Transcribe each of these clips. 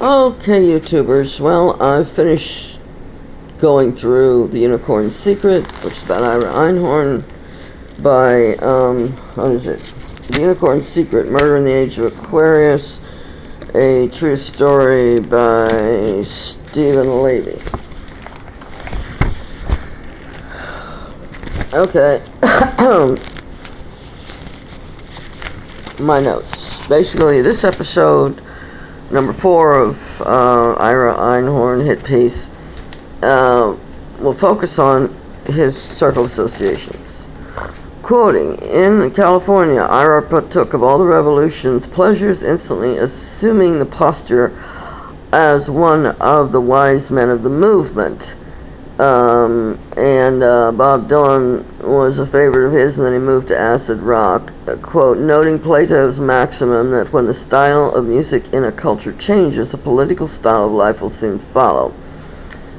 Okay, YouTubers, well, I've finished going through The Unicorn's Secret, which is about Ira Einhorn, by, what is it? The Unicorn's Secret, Murder in the Age of Aquarius, a true story by Stephen Levy. Okay. My notes. Basically, this episode, number 4 of Ira Einhorn hit piece, will focus on his circle associations. Quoting, in California, Ira partook of all the revolution's pleasures, instantly assuming the posture as one of the wise men of the movement. Bob Dylan was a favorite of his, and then he moved to acid rock. Quote, noting Plato's maximum that when the style of music in a culture changes, the political style of life will soon follow.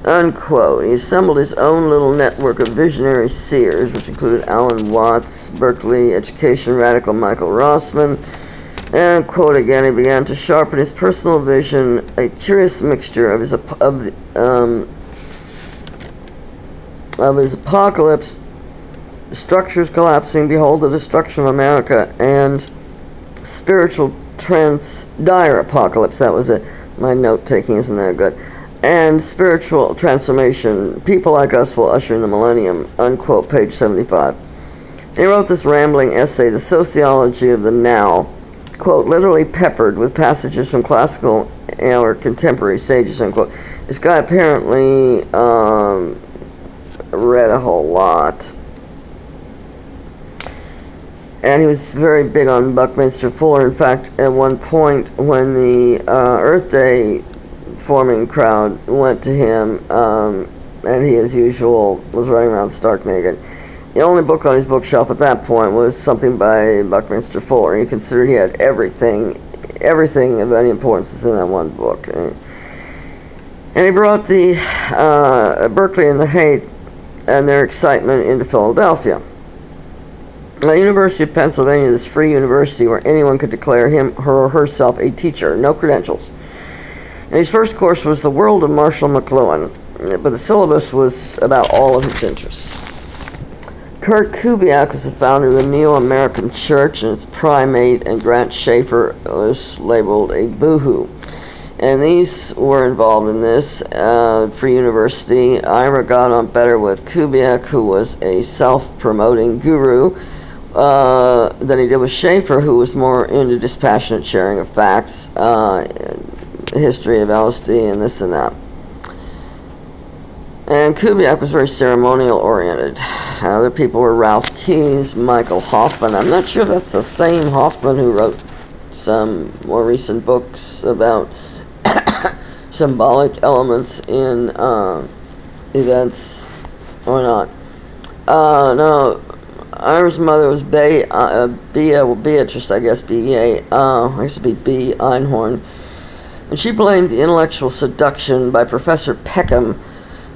Unquote. He assembled his own little network of visionary seers, which included Alan Watts, Berkeley education radical Michael Rossman, and, quote again, he began to sharpen his personal vision, a curious mixture of his apocalypse, structures collapsing, behold the destruction of America, and spiritual dire apocalypse, that was it. My note-taking isn't that good. And spiritual transformation, people like us will usher in the millennium, unquote, page 75. And he wrote this rambling essay, The Sociology of the Now, quote, literally peppered with passages from classical or contemporary sages, unquote. This guy apparently read a whole lot, and he was very big on Buckminster Fuller. In fact, at one point when the Earth Day forming crowd went to him, and he as usual was running around stark naked, the only book on his bookshelf at that point was something by Buckminster Fuller. He considered he had everything of any importance is in that one book. And he brought the Berkeley and the hate and their excitement into Philadelphia. The University of Pennsylvania, this free university where anyone could declare him, her, or herself a teacher, no credentials. And his first course was The World of Marshall McLuhan, but the syllabus was about all of his interests. Kurt Kubiak was the founder of the Neo-American Church, and its primate, and Grant Schaefer was labeled a boohoo. And these were involved in this free university. Ira got on better with Kubiak, who was a self-promoting guru, than he did with Schaefer, who was more into dispassionate sharing of facts, history of LSD, and this and that. And Kubiak was very ceremonial-oriented. Other people were Ralph Keyes, Michael Hoffman. I'm not sure if that's the same Hoffman who wrote some more recent books about symbolic elements in events or not. No, Ira's mother was Beatrice, I guess, B-A, I guess it'd be B. Einhorn. And she blamed the intellectual seduction by Professor Peckham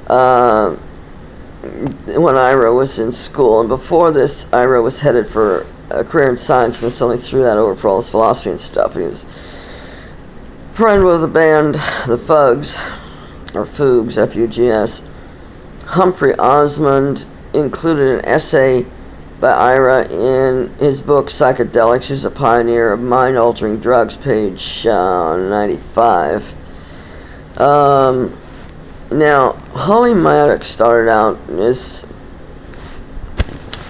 when Ira was in school. And before this, Ira was headed for a career in science, and suddenly threw that over for all his philosophy and stuff. He was friend with the band The Fugs, or Fugs, F-U-G-S. Humphrey Osmond included an essay by Ira in his book Psychedelics. He was a pioneer of mind-altering drugs, page 95. Now, Holly Maddux started out as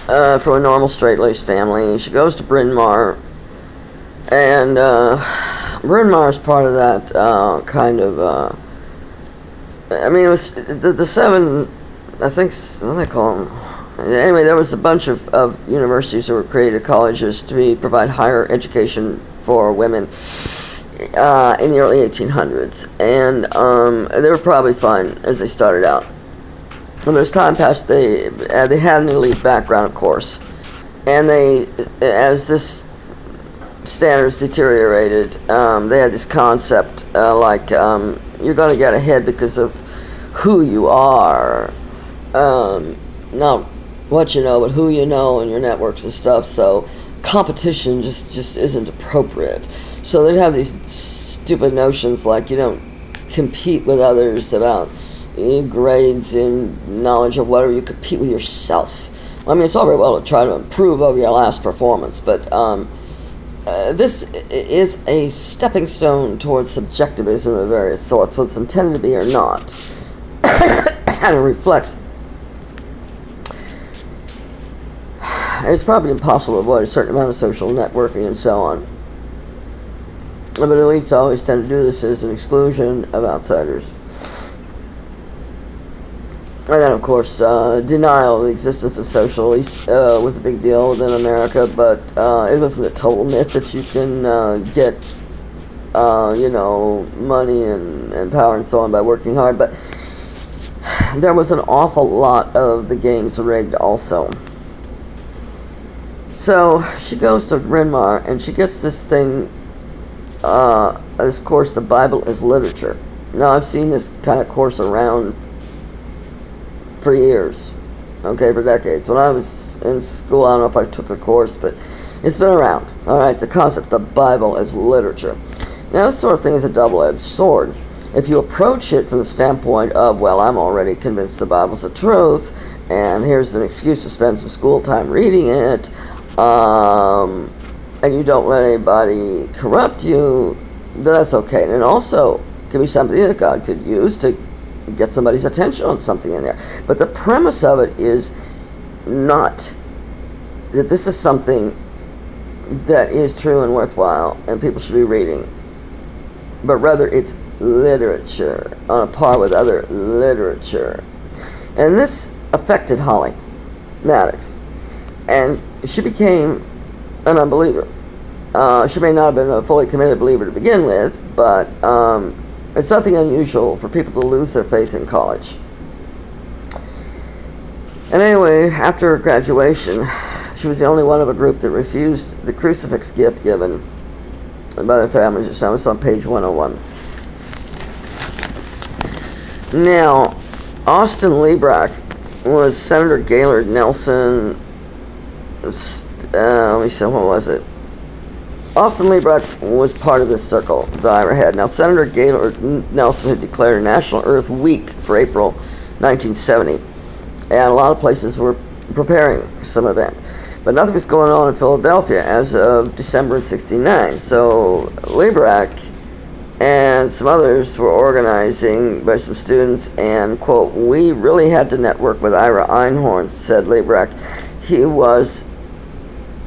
from a normal straight-laced family. She goes to Bryn Mawr, and Bryn Mawr is part of that kind of, I mean, it was the seven, I think, what do they call them? Anyway, there was a bunch of universities that were created, colleges, to provide higher education for women in the early 1800s. And they were probably fun as they started out. And as time passed, they had an elite background, of course. And as this standards deteriorated, they had this concept like you're going to get ahead because of who you are, not what you know, but who you know and your networks and stuff. So competition just isn't appropriate. So they'd have these stupid notions like you don't compete with others about grades and knowledge of whatever. You compete with yourself. I mean, it's all very well to try to improve over your last performance, but this is a stepping stone towards subjectivism of various sorts, whether it's intended to be or not. And it reflects. It's probably impossible to avoid a certain amount of social networking and so on. But elites always tend to do this as an exclusion of outsiders. And then, of course, denial of the existence of social was a big deal within America, but it wasn't a total myth that you can get, money and power and so on by working hard. But there was an awful lot of the games rigged also. So she goes to Bryn Mawr, and she gets this thing, this course, The Bible is Literature. Now, I've seen this kind of course around for years, okay, for decades. When I was in school, I don't know if I took the course, but it's been around, all right, the concept, the Bible as literature. Now, this sort of thing is a double-edged sword. If you approach it from the standpoint of, well, I'm already convinced the Bible's the truth, and here's an excuse to spend some school time reading it, and you don't let anybody corrupt you, then that's okay. And it also can be something that God could use to get somebody's attention on something in there. But the premise of it is not that this is something that is true and worthwhile and people should be reading, but rather it's literature on a par with other literature. And this affected Holly Maddux, and she became an unbeliever. She may not have been a fully committed believer to begin with, but it's something unusual for people to lose their faith in college. And anyway, after her graduation, she was the only one of a group that refused the crucifix gift given by their families. It's on page 101. Now, Austin Liebrack was Senator Gaylord Nelson. Let me see, what was it? Austin Liebrack was part of this circle that Ira had. Now, Senator Gaylord Nelson had declared a National Earth Week for April 1970, and a lot of places were preparing some event. But nothing was going on in Philadelphia as of December of '69. So Liebrack and some others were organizing by some students, and, quote, we really had to network with Ira Einhorn, said Liebrack. He was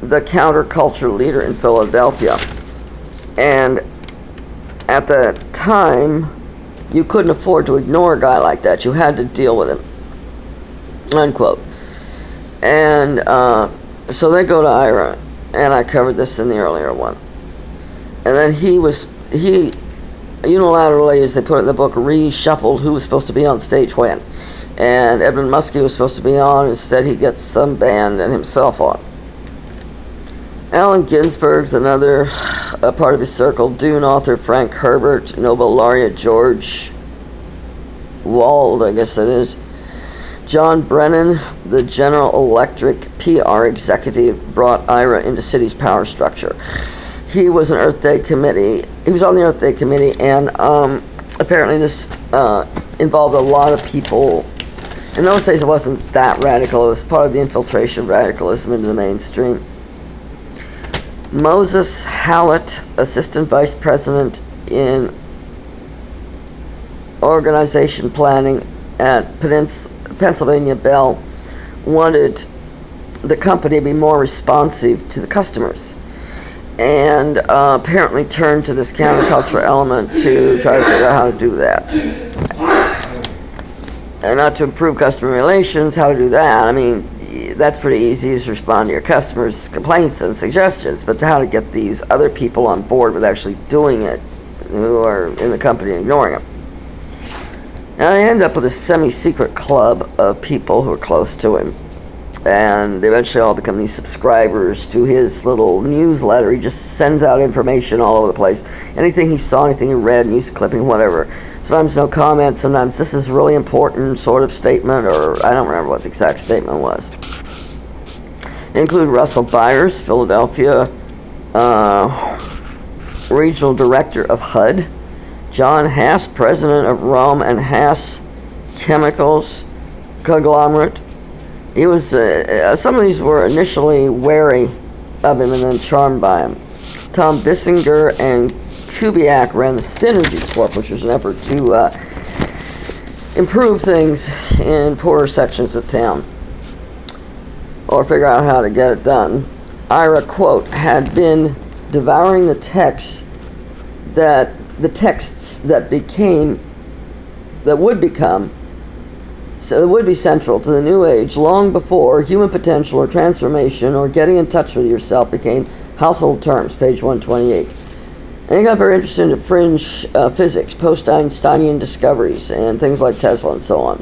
the counterculture leader in Philadelphia. And at the time, you couldn't afford to ignore a guy like that. You had to deal with him, unquote. And so they go to Ira, and I covered this in the earlier one. And then he unilaterally, as they put it in the book, reshuffled who was supposed to be on stage when. And Edmund Muskie was supposed to be on. Instead, he gets some band and himself on. Allen Ginsberg's another part of his circle. Dune author Frank Herbert, Nobel laureate George Wald, I guess that is. John Brennan, the General Electric PR executive, brought Ira into city's power structure. He was an Earth Day committee. He was on the Earth Day committee, and apparently this involved a lot of people. In those days, it wasn't that radical. It was part of the infiltration of radicalism into the mainstream. Moses Hallett, assistant vice president in organization planning at Pennsylvania Bell, wanted the company to be more responsive to the customers, and apparently turned to this countercultural element to try to figure out how to do that. And not to improve customer relations, how to do that. I mean, that's pretty easy, is respond to your customers' complaints and suggestions, but how to get these other people on board with actually doing it, who are in the company and ignoring them. Now, I end up with a semi-secret club of people who are close to him, and they eventually all become these subscribers to his little newsletter. He just sends out information all over the place. Anything he saw, anything he read, news clipping, whatever. Sometimes no comment, sometimes this is really important sort of statement, or I don't remember what the exact statement was. They include Russell Byers, Philadelphia, regional director of HUD. John Haas, president of Rome and Haas Chemicals conglomerate. He was, some of these were initially wary of him and then charmed by him. Tom Bissinger and Kubiak ran the Synergy Corp, which was an effort to improve things in poorer sections of town, or figure out how to get it done. Ira, quote, had been devouring the texts that would be central to the New Age long before human potential or transformation or getting in touch with yourself became household terms, page 128. And he got very interested into fringe physics, post-Einsteinian discoveries, and things like Tesla and so on.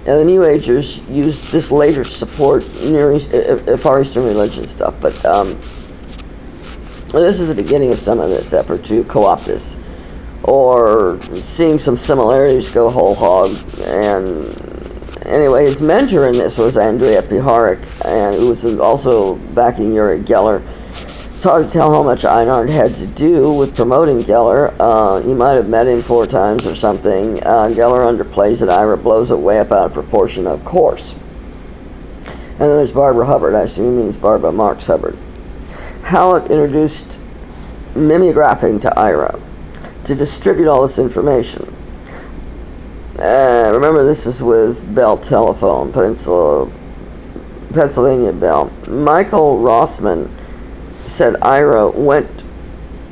And the New Agers used this later to support Far Eastern religion stuff, but this is the beginning of some of this effort to co-opt this, or seeing some similarities go whole hog. And anyway, his mentor in this was Andrea Piharik, and who was also backing Uri Geller. It's hard to tell how much Einhorn had to do with promoting Geller. He might have met him 4 times or something. Geller underplays it. Ira blows it way up out of proportion, of course. And then there's Barbara Hubbard. I assume he means Barbara Marx Hubbard. Hallett introduced mimeographing to Ira to distribute all this information. Remember, this is with Bell Telephone, Pennsylvania Bell. Michael Rossman said Ira went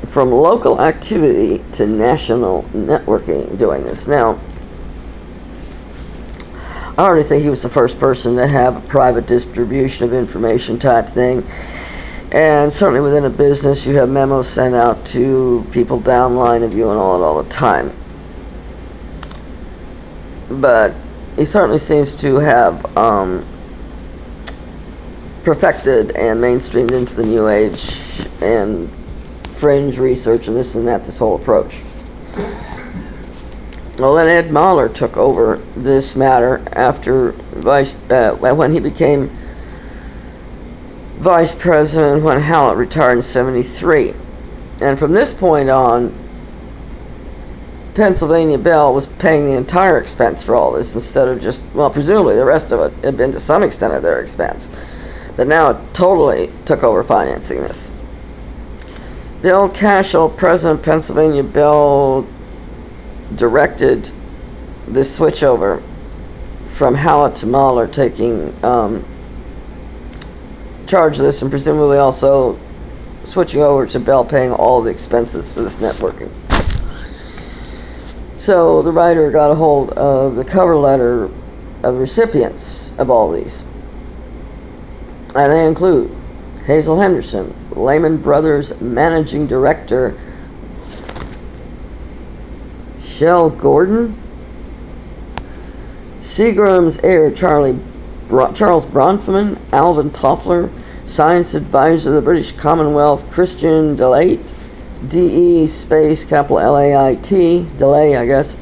from local activity to national networking doing this. Now, I already think he was the first person to have a private distribution of information type thing. And certainly within a business, you have memos sent out to people downline of you and all the time. But he certainly seems to have perfected and mainstreamed into the New Age and fringe research and this and that, this whole approach. Well, then Ed Mahler took over this matter after when he became vice president when Hallett retired in 1973. And from this point on, Pennsylvania Bell was paying the entire expense for all this instead of just, well, presumably the rest of it had been to some extent at their expense. But now it totally took over financing this. Bill Cashel, president of Pennsylvania Bell, directed this switchover from Hallett to Mahler, taking charge of this, and presumably also switching over to Bell paying all the expenses for this networking. So the writer got a hold of the cover letter of the recipients of all these. And they include Hazel Henderson, Lehman Brothers Managing Director, Shell Gordon, Seagram's heir Charles Bronfman, Alvin Toffler, Science Advisor of the British Commonwealth, Christian Delait, DE space capital LAIT, delay I guess,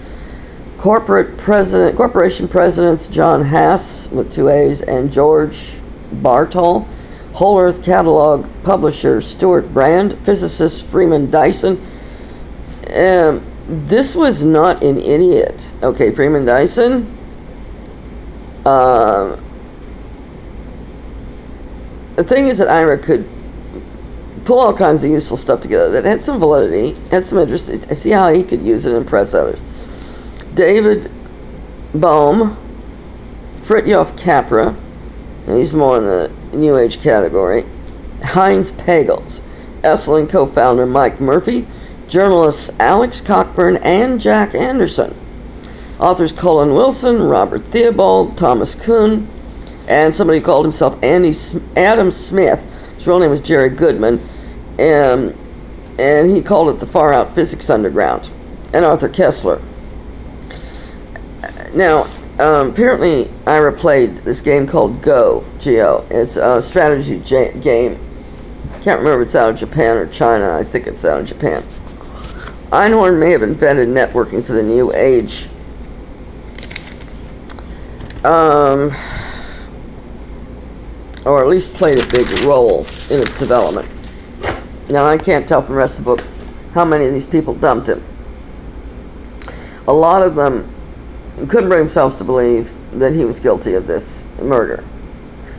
corporation presidents John Haas with 2 A's and George Bartol, Whole Earth Catalog publisher Stuart Brand, physicist Freeman Dyson. This was not an idiot. Okay, Freeman Dyson. The thing is that Ira could pull all kinds of useful stuff together that had some validity, had some interest. I see how he could use it and impress others. David Bohm, Fritjof Capra, and he's more in the New Age category. Heinz Pagels, Esalen co-founder Mike Murphy, journalists Alex Cockburn and Jack Anderson. Authors Colin Wilson, Robert Theobald, Thomas Kuhn, and somebody who called himself Adam Smith. His real name was Jerry Goodman, and he called it the Far Out Physics Underground, and Arthur Kessler. Now, apparently Ira played this game called Go, G-O. It's a strategy game. Can't remember if it's out of Japan or China. I think it's out of Japan. Einhorn may have invented networking for the New Age. Or at least played a big role in its development. Now, I can't tell from the rest of the book how many of these people dumped him. A lot of them couldn't bring themselves to believe that he was guilty of this murder.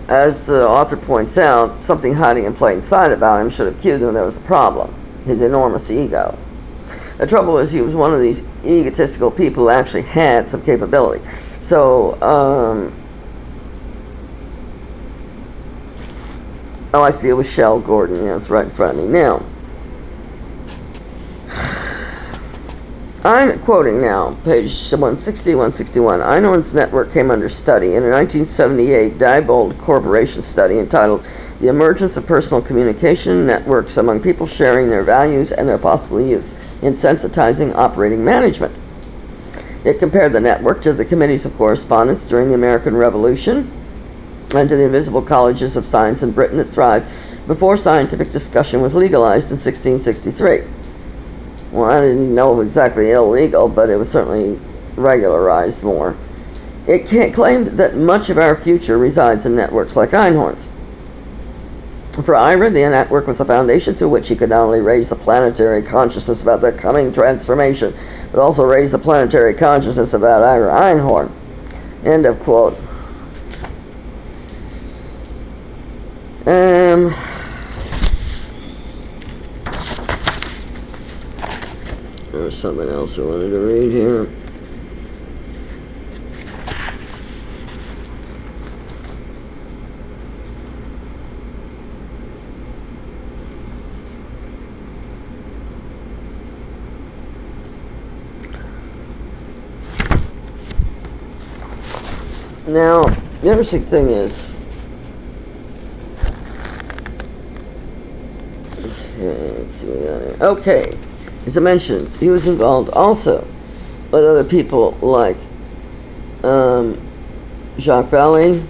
As the author points out, something hiding in plain sight about him should have cued them there was a problem: his enormous ego. The trouble is, he was one of these egotistical people who actually had some capability. So, oh, I see, it was Shell Gordon. Yeah, it's right in front of me now. I'm quoting now, page 160, 161. Einhorn's network came under study in a 1978 Diebold Corporation study entitled The Emergence of Personal Communication Networks Among People Sharing Their Values and Their Possible Use in Sensitizing Operating Management. It compared the network to the committees of correspondence during the American Revolution and to the invisible colleges of science in Britain that thrived before scientific discussion was legalized in 1663. Well, I didn't know it was exactly illegal, but it was certainly regularized more. It claimed that much of our future resides in networks like Einhorn's. For Ira, the network was a foundation to which he could not only raise the planetary consciousness about the coming transformation, but also raise the planetary consciousness about Ira Einhorn. End of quote. There's something else I wanted to read here. Now, the interesting thing is, okay, let's see what we got here. Okay, as I mentioned, he was involved also with other people like Jacques Vallée,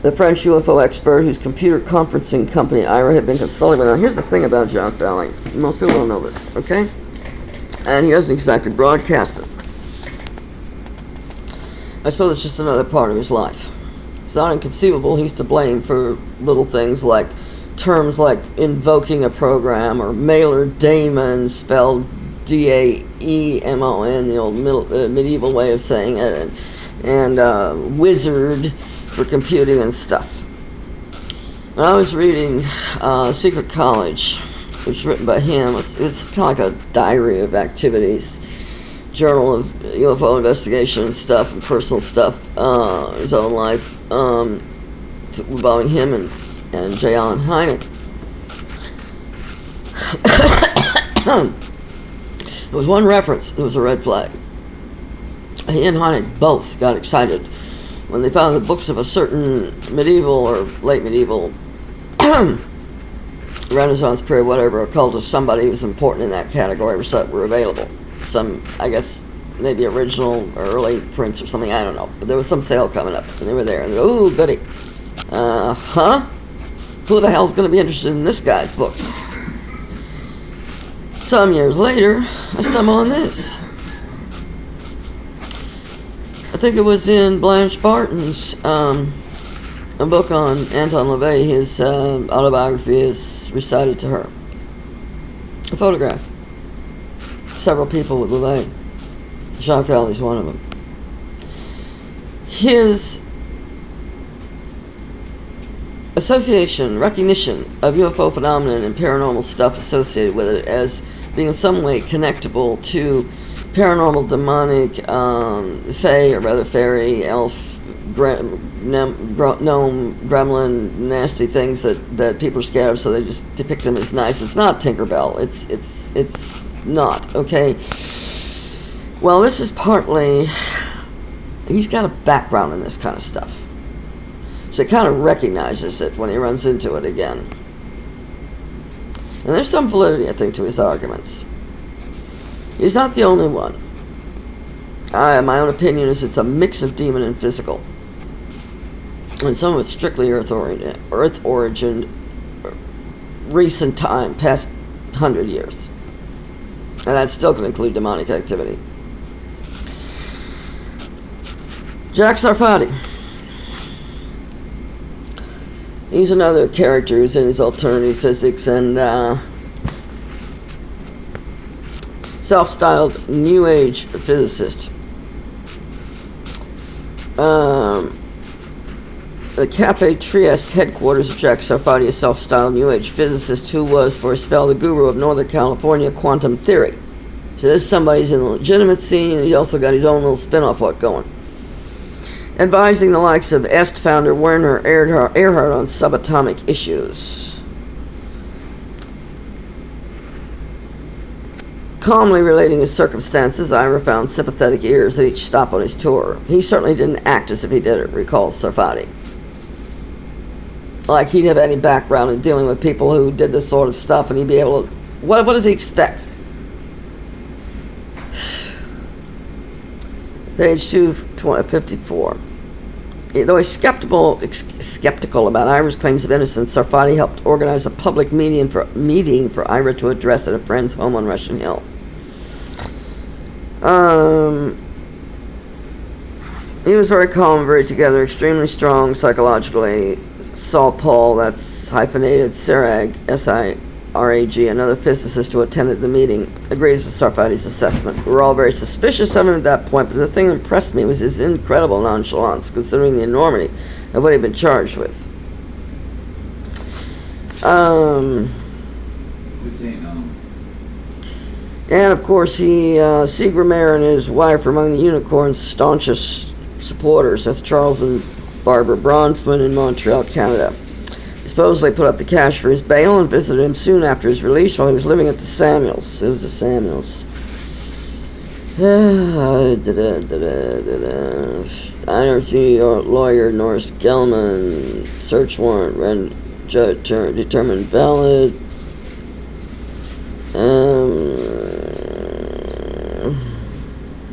the French UFO expert whose computer conferencing company Ira had been consulting with. Now, here's the thing about Jacques Vallée. Most people don't know this, okay? And he doesn't exactly broadcast it. I suppose it's just another part of his life. It's not inconceivable he's to blame for little things like terms like invoking a program or mailer daemon, spelled D-A-E-M-O-N, the old medieval way of saying it, and wizard for computing and stuff. When I was reading Secret College, which was written by him, it was kind of like a diary of activities, journal of UFO investigation and stuff, and personal stuff, his own life, involving him and J. Allen Hynek. There was one reference that was a red flag. He and Hynek both got excited when they found the books of a certain medieval or late medieval Renaissance period, whatever, occultist, somebody who was important in that category were available. Some, I guess, maybe original or early prints or something, I don't know. But there was some sale coming up, and they were there. And they go, ooh, goody. Who the hell's going to be interested in this guy's books? Some years later, I stumble on this. I think it was in Blanche Barton's a book on Anton LaVey. His autobiography is recited to her. A photograph. Several people with LaVey. Jacques Vallée's one of them. His recognition of UFO phenomenon and paranormal stuff associated with it as being in some way connectable to paranormal, demonic, fae, or rather fairy, elf, gnome, gremlin, nasty things that people are scared of, so they just depict them as nice. It's not Tinkerbell. It's not, okay? Well, this is partly, he's got a background in this kind of stuff. So he kind of recognizes it when he runs into it again. And there's some validity, I think, to his arguments. He's not the only one. My own opinion is it's a mix of demon and physical. And some of it's strictly earth origin, recent time, past 100 years. And that's still going to include demonic activity. Jack Sarfati. He's another character who's in his alternative physics, and self-styled New Age physicist. The Cafe Trieste headquarters of Jack Sarfati, a self-styled New Age physicist who was, for a spell, the guru of Northern California quantum theory. So there's somebody's in the legitimate scene, and he also got his own little spin-off what going. Advising the likes of EST founder Werner Erhard on subatomic issues. Calmly relating his circumstances, Ira found sympathetic ears at each stop on his tour. He certainly didn't act as if he did it, recalls Sarfati. Like he'd have any background in dealing with people who did this sort of stuff, and he'd be able to... What does he expect? Page 254. Though he's skeptical about Ira's claims of innocence, Sarfati helped organize a public meeting for Ira to address at a friend's home on Russian Hill. He was very calm, very together, extremely strong psychologically. Saul Paul, that's hyphenated Sirag, S-I-R-A-G, another physicist who attended the meeting, agrees with Sarfati's assessment. We were all very suspicious of him at that point, but the thing that impressed me was his incredible nonchalance, considering the enormity of what he'd been charged with. And of course, Seagramer and his wife are among the unicorn's staunchest supporters. That's Charles and Barbara Bronfman in Montreal, Canada. He supposedly put up the cash for his bail and visited him soon after his release while he was living at the Samuels. It was the Samuels. Energy lawyer Norris Gelman. Search warrant determined valid.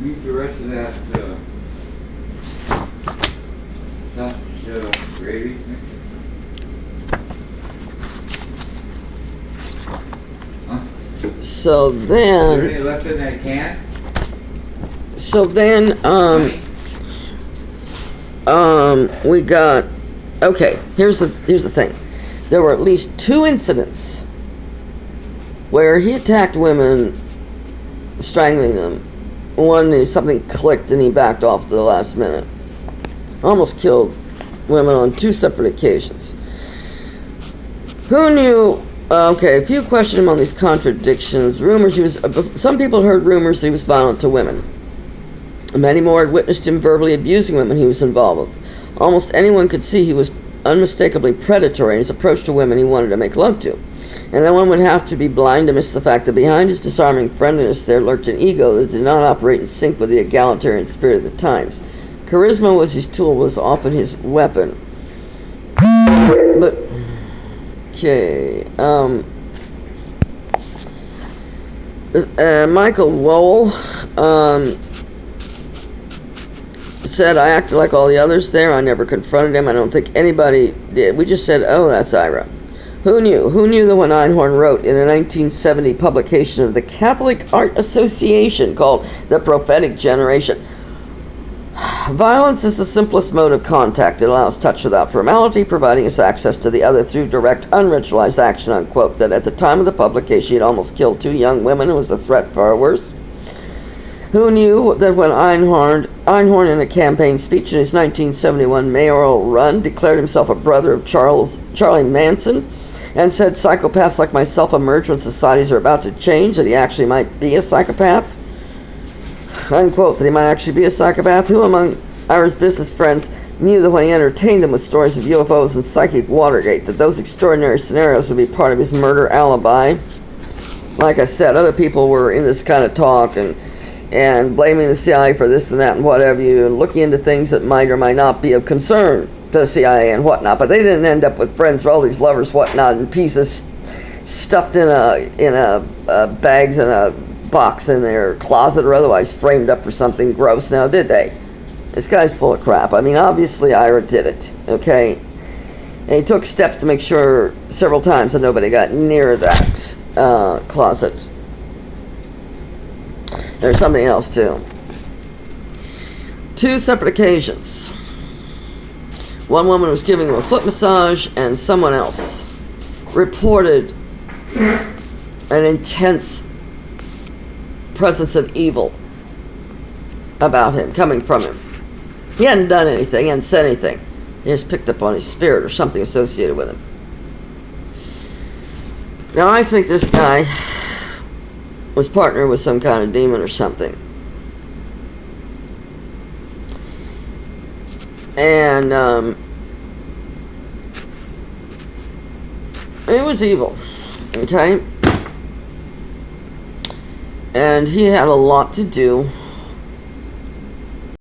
Read the rest of that gravy. Huh? So Is then... there any left in that can? So then, we got... Okay, here's the thing. There were at least 2 incidents where he attacked women, strangling them. One, something clicked and he backed off at the last minute. Almost killed women on 2 separate occasions. Who knew? Okay, a few questioned him on these contradictions. Some people heard rumors that he was violent to women. Many more had witnessed him verbally abusing women he was involved with. Almost anyone could see he was unmistakably predatory in his approach to women he wanted to make love to. And no one would have to be blind to miss the fact that behind his disarming friendliness there lurked an ego that did not operate in sync with the egalitarian spirit of the times. Charisma was his tool, was often his weapon. But, okay, Michael Lowell, said, I acted like all the others there. I never confronted him. I don't think anybody did. We just said, oh, that's Ira. Who knew? Who knew that when Einhorn wrote in a 1970 publication of the Catholic Art Association called The Prophetic Generation, violence is the simplest mode of contact. It allows touch without formality, providing us access to the other through direct, unritualized action, unquote. That at the time of the publication, he had almost killed 2 young women and was a threat far worse. Who knew that when Einhorn in a campaign speech in his 1971 mayoral run declared himself a brother of Charlie Manson and said psychopaths like myself emerge when societies are about to change, that he actually might be a psychopath? Unquote, that he might actually be a psychopath? Who among Ira's business friends knew that when he entertained them with stories of UFOs and psychic Watergate, that those extraordinary scenarios would be part of his murder alibi? Like I said, other people were in this kind of talk and blaming the CIA for this and that and what have you, and looking into things that might or might not be of concern to the CIA and whatnot. But they didn't end up with friends for all these lovers, whatnot, and pieces stuffed in bags in a box in their closet or otherwise framed up for something gross. Now, did they? This guy's full of crap. I mean, obviously Ira did it, okay? And he took steps to make sure several times that nobody got near that closet. There's something else, too. 2 separate occasions. One woman was giving him a foot massage, and someone else reported an intense presence of evil about him, coming from him. He hadn't done anything, he hadn't said anything. He just picked up on his spirit or something associated with him. Now, I think this guy was partnered with some kind of demon or something. And it was evil, okay? And he had a lot to do